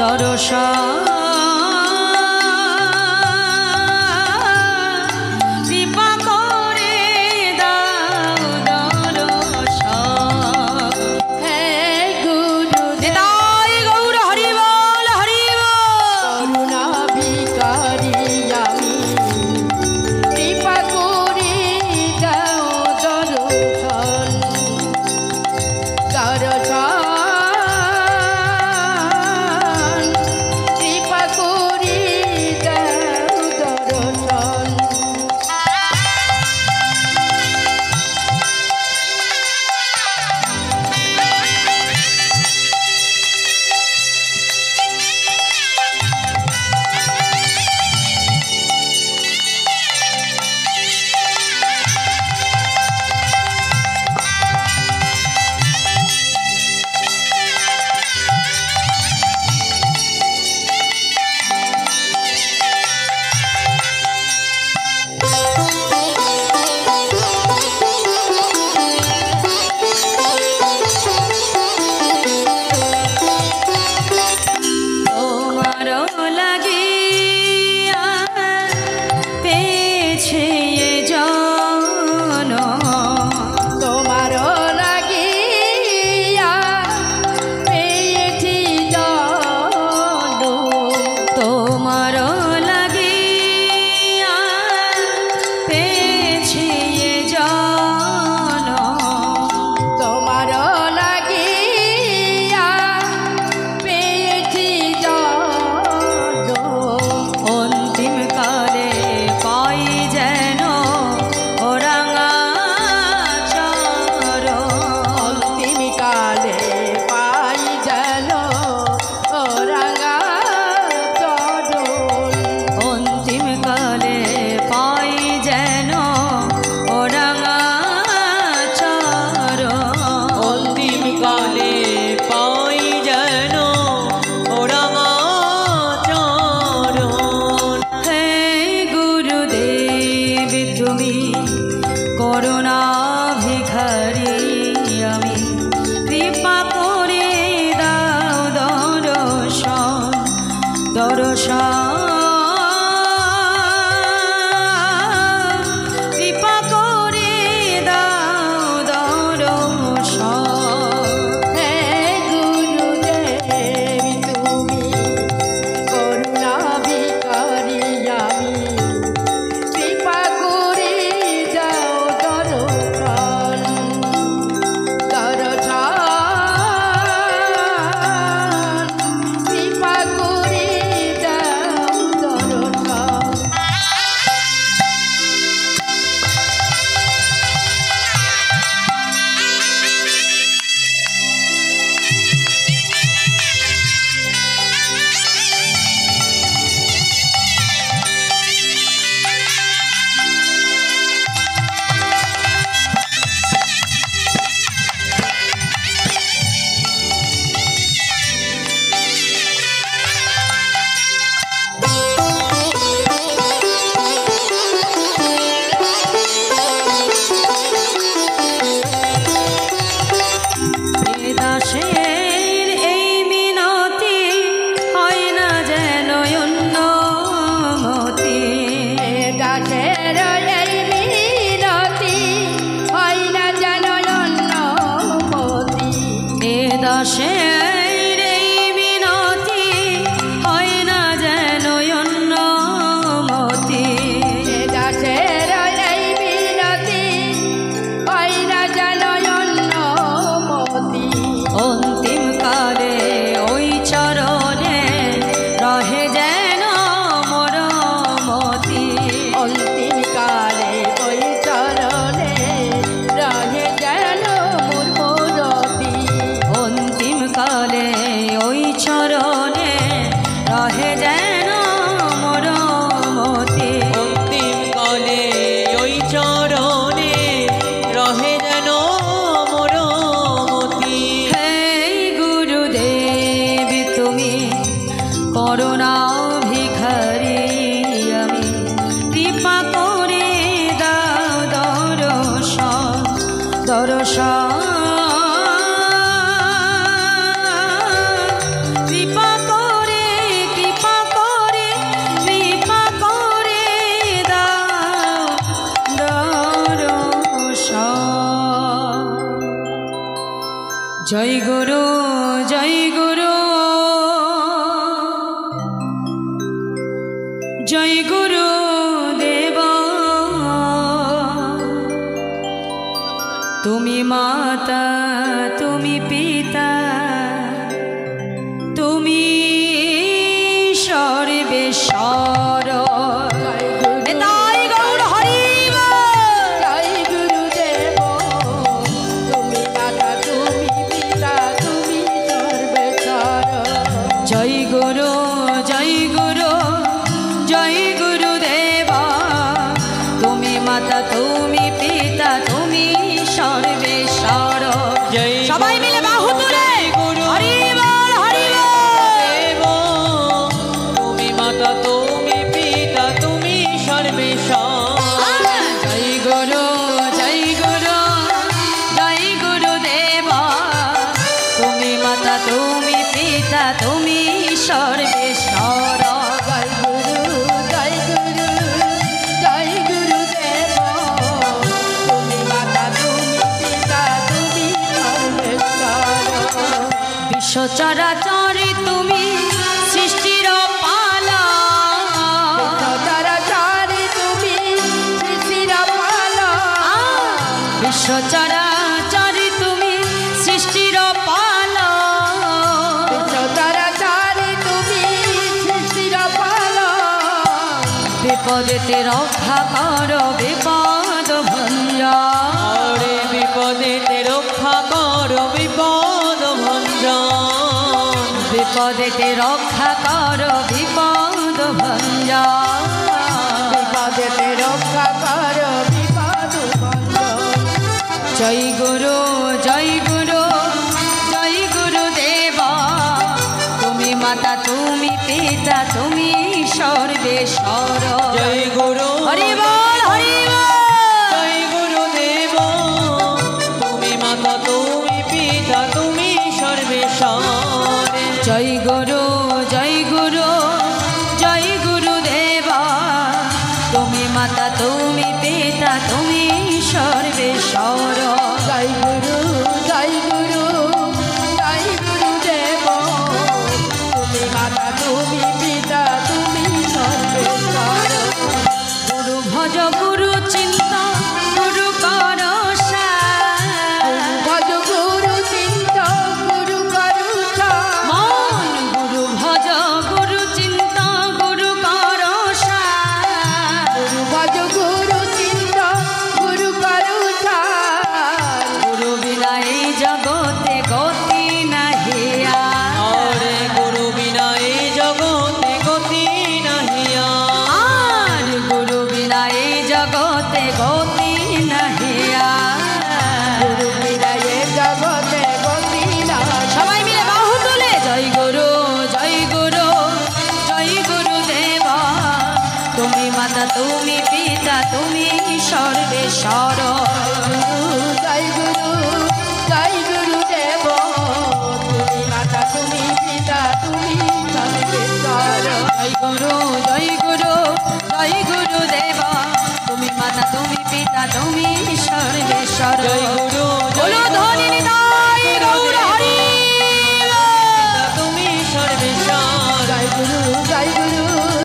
দর্শন কৃপা করে দাও দর্শন। হে গুরু নিতাই গৌর হরি বল হরি বল। করুণা ভিখারি আমি কৃপা করে দাও দর্শন দর্শন কৃপা করে দাও দর্শন। করুণা ভিখারি আমি কৃপা করে দাও দর্শন দর্শন কৃপা করে দাও দর্শন। হে গুরুদেব তুমি করুণা ভিখারি আমি কৃপা করে দাও দর্শন দর্শন কৃপা করে দাও দর্শন। দাসের এই মিনতি হয় না যেন অন্যমতি। দাসের এই মিনতি হয় না যেন অন্যমতি। দাসের এই মিনতি হয় না যেন অন্যমতি। দাসের এই মিনতি হয় না যেন অন্যমতি। অন্তিম কালে ওই চরণে রহে যেন মোর মতি। অন্তিম কালে ওই চরণে রহে যেন মোর মতি। অন্তিম কালে ওই চরণে রহে যেন মোর মতি। অন্তিম কালে ওই চরণে রহে যেন মোর মতি। হে গুরুদেব তুমি করুণা ভিখারি আমি কৃপা করে দাও দর্শন দর্শন কৃপা করে জয় গুরু জয় গুরু জয় গুরু দেব তুমি মাতা তুমি পিতা তুমি সর্বেশ্বর সবাই মিলে বাহু তুলে হরি বল হরি বল। তুমি মাতা তুমি পিতা তুমি সর্বেশ্বর। জয় গুরু জয় গুরু জয় গুরু দেব তুমি মাতা তুমি পিতা তুমি সর্বেশ্বর। জয় গুরু জয় গুরু জয় গুরু দেব তুমি মাতা তুমি পিতা তুমি সর্বেশ্বর। বিশ্ব চরাচরে তুমি সৃষ্টির পালা চরাচরে তুমি সৃষ্টির পালা। বিশ্ব চরাচরে তুমি সৃষ্টির পালা চরাচরে তুমি সৃষ্টির পালা। বিপদেতে রক্ষা কর বিপদ ভঞ্জন বিপদেতে রক্ষা কর বিপদ ভঞ্জন। বিপদেতে রক্ষা কর বিপদ ভঞ্জন বিপদেতে রক্ষা কর বিপদ ভঞ্জন। জয় গুরু জয় গুরু জয় গুরু দেব তুমি মাতা তুমি পিতা তুমি সর্বেশ্বর। জয় গুরু হরি বল হরি বল। জয় গুরু দেব তুমি মাতা তুমি পিতা তুমি সর্বেশ্বর। জয় গুরু জয় গুরু জয় গুরু দেব তুমি মাতা তুমি পিতা তুমি সর্বেশ্বর। জয় গুরু জয় গুরু জয় গুরু দেব তুমি মাতা তুমি পিতা তুমি সর্বেশ্বর। গুরু ভজ গুরু চিন্তা গুরু কর ভজ গুরু চিন্ত গুরু করুছা। মন গুরু ভজ গুরু চিন্তা গুরু কর গুরু ভজ গুরু চিন্ত গুরু করুছা। গুরু বিনা এই জগতে গতি নাহিয়া আরে গুরু বিনা এই জগতে গতি নাহিয়া। আর গুরু বিনা এই জগতে গতি নাহিয়া। গুরু বিদায়ে জগতে গতি না। সবাই মিলে বাহু তুলে জয় গুরু জয় গুরু জয় গুরু দেব তুমি মাতা তুমি পিতা তুমি সর্বেশ্বর। জয় গুরু জয় গুরু দেব তুমি মাতা তুমি পিতা তুমি সর্বেশ্বর। জয় গুরু জয় গুরু জয় গুরু দেব তুমি মাতা তুমি পিতা তুমি সর্বেশ্বর।